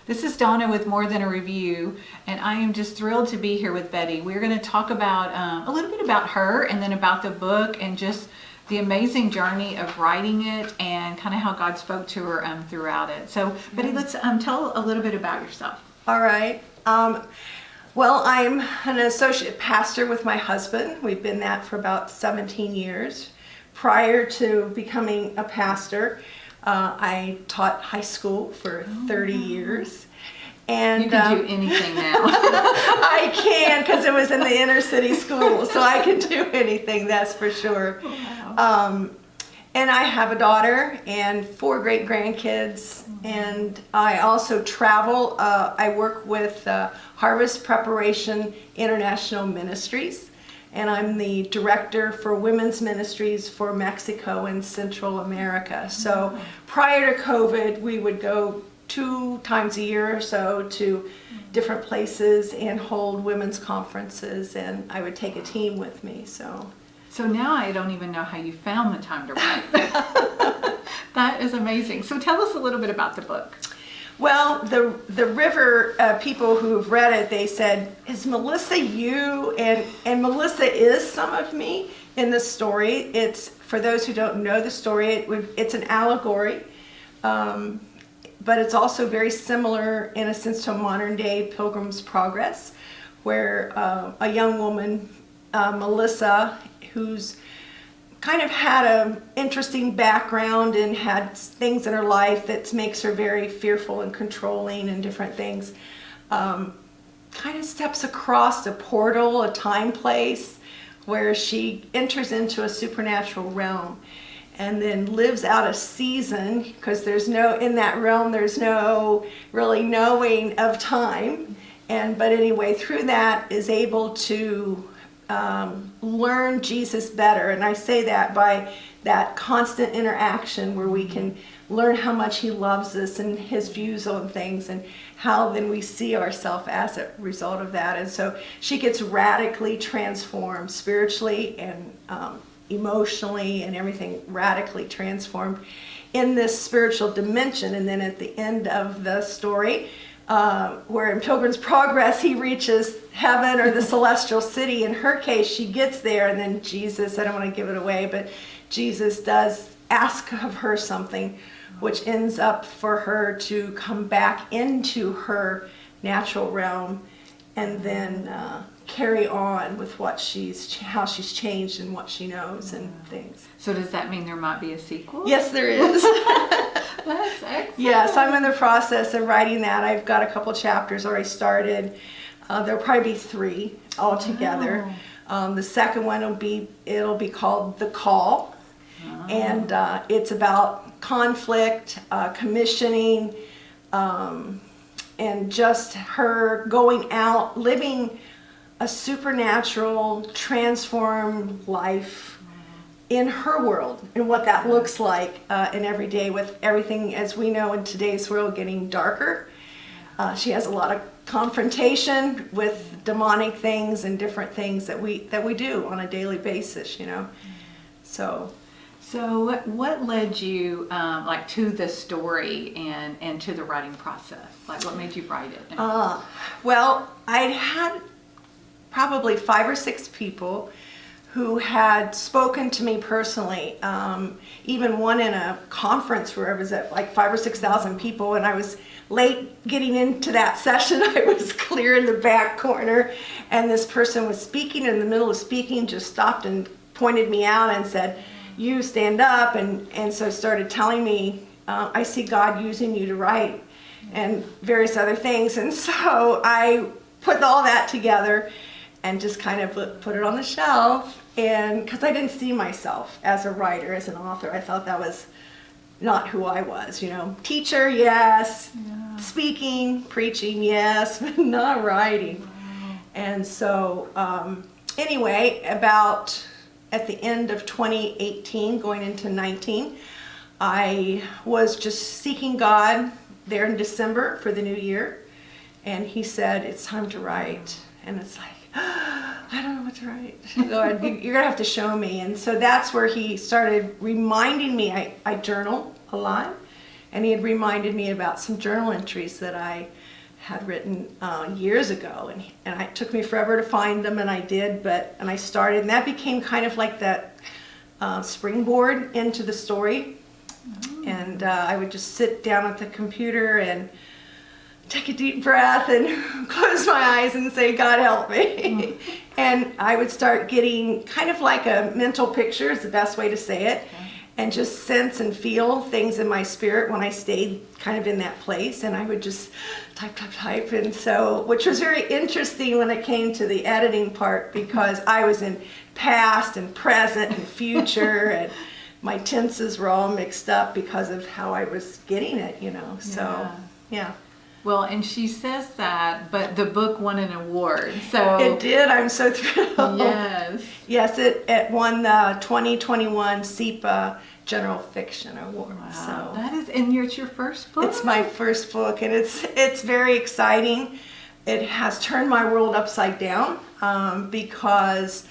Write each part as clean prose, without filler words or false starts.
This is Donna with More Than a Review, and I am just thrilled to be here with Betty. We're going to talk about a little bit about her and then about the book and just the amazing journey of writing it and kind of how God spoke to her throughout it. So, Betty, let's tell a little bit about yourself. All right. Well, I'm an associate pastor with my husband. We've been that for about 17 years. Prior to becoming a pastor, I taught high school for 30 years. And you can do anything now. I can, because it was in the inner city school, so I can do anything, that's for sure. Wow. And I have a daughter and 4 great grandkids, and I also travel. I work with Harvest Preparation International Ministries, and I'm the director for women's ministries for Mexico and Central America. So prior to COVID, we would go 2 times a year or so to different places and hold women's conferences, and I would take a team with me. So now I don't even know how you found the time to write. That is amazing. So tell us a little bit about the book. Well, the River people who've read it, they said, "Is Melissa you?" And Melissa is some of me in the story. It's, for those who don't know the story, it's an allegory, but it's also very similar in a sense to modern day Pilgrim's Progress, where a young woman, Melissa, who's kind of had an interesting background and had things in her life that makes her very fearful and controlling and different things, kind of steps across a portal, a time place, where she enters into a supernatural realm and then lives out a season, because in that realm there's no really knowing of time, but anyway, through that is able to learn Jesus better. And I say that by that constant interaction where we can learn how much he loves us and his views on things, and how then we see ourselves as a result of that. And so she gets radically transformed spiritually and emotionally, and everything radically transformed in this spiritual dimension. And then at the end of the story, where in Pilgrim's Progress he reaches heaven or the celestial city, in her case she gets there, and then Jesus, I don't want to give it away, but Jesus does ask of her something, which ends up for her to come back into her natural realm and then carry on with how she's changed and what she knows and things. So does that mean there might be a sequel? Yes, there is. That's excellent. Yes, I'm in the process of writing that. I've got a couple chapters already started. There'll probably be 3 altogether. Wow. The second one it'll be called The Call, and it's about conflict, commissioning, and just her going out, living a supernatural, transformed life in her world, and what that looks like in every day, with everything, as we know in today's world, getting darker. She has a lot of confrontation with demonic things and different things that we do on a daily basis, So what led you to the story and to the writing process? Like, what made you write it? Well, I'd had probably 5 or 6 people who had spoken to me personally, even one in a conference where I was at like 5,000 or 6,000 people, and I was late getting into that session. I was clear in the back corner, and this person was speaking, in the middle of speaking, just stopped and pointed me out and said, "You stand up," and so started telling me, "I see God using you to write," and various other things. And so I put all that together and just kind of put it on the shelf, and because I didn't see myself as a writer, as an author. I thought that was not who I was, Teacher, yes. Yeah. Speaking, preaching, yes, but not writing. Wow. And so anyway, about at the end of 2018, going into 19, I was just seeking God there in December for the new year, and he said, "It's time to write." And it's like, I don't know what to write. Lord, you're going to have to show me. And so that's where he started reminding me. I journal a lot, And he had reminded me about some journal entries that I had written years ago, and it took me forever to find them, and I did, and I started, and that became kind of like that springboard into the story. And I would just sit down at the computer and take a deep breath and close my eyes and say, God help me. And I would start getting kind of like a mental picture is the best way to say it. And just sense and feel things in my spirit when I stayed kind of in that place. And I would just type. And so, which was very interesting when it came to the editing part, because I was in past and present and future, and my tenses were all mixed up because of how I was getting it, So, yeah. Well, and she says that, but the book won an award, so. It did, I'm so thrilled. Yes. Yes, it won the 2021 Cipa General Fiction Award. Wow, So that is, and it's your first book? it's my first book, and it's very exciting. It has turned my world upside down, because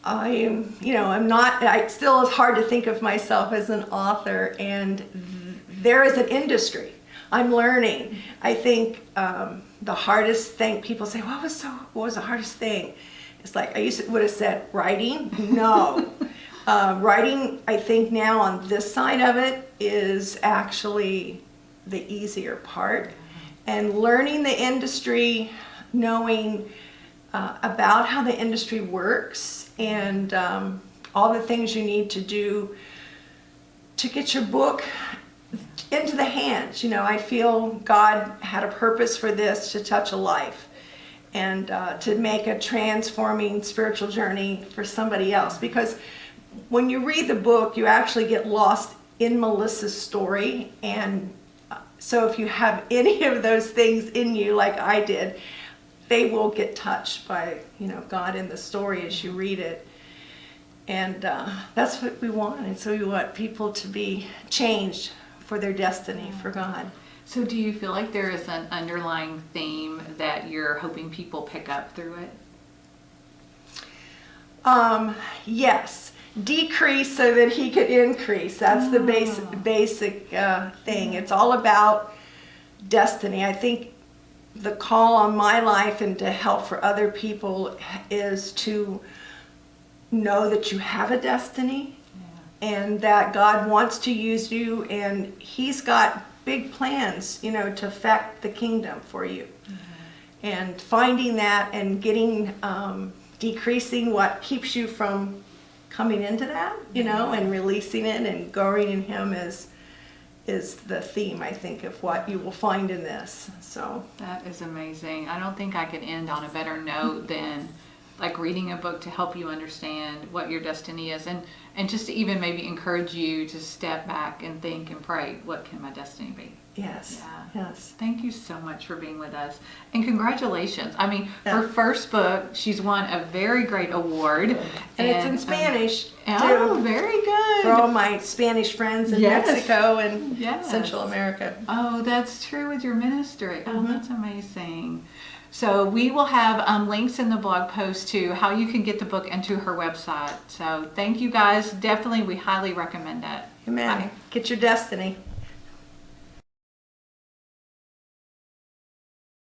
it still is hard to think of myself as an author, and there is an industry. I'm learning. I think the hardest thing, people say, what was the hardest thing? It's like, would have said writing. No. Writing, I think now on this side of it is actually the easier part. And learning the industry, knowing about how the industry works, and all the things you need to do to get your book into the hands. I feel God had a purpose for this, to touch a life and to make a transforming spiritual journey for somebody else. Because when you read the book, you actually get lost in Melissa's story. And so if you have any of those things in you, like I did, they will get touched by, God in the story as you read it. And that's what we want. And so we want people to be changed for their destiny for God. So do you feel like there is an underlying theme that you're hoping people pick up through it? Yes. Decrease so that he could increase. That's the basic thing. It's all about destiny. I think the call on my life and to help for other people is to know that you have a destiny. And that God wants to use you, and He's got big plans, to affect the kingdom for you. And finding that and getting, decreasing what keeps you from coming into that, and releasing it and growing in Him is the theme, I think, of what you will find in this. So that is amazing. I don't think I could end on a better note than like reading a book to help you understand what your destiny is, and just to even maybe encourage you to step back and think and pray, what can my destiny be? Yes. Yeah. Yes. Thank you so much for being with us, and congratulations. I mean, her first book, she's won a very great award, and it's in Spanish. Oh, too, very good. for all my Spanish friends in Mexico and Central America. Oh, that's true with your ministry. Oh, that's amazing. So we will have links in the blog post to how you can get the book and to her website. So thank you guys. Definitely, we highly recommend it. Amen. Bye. Get your destiny.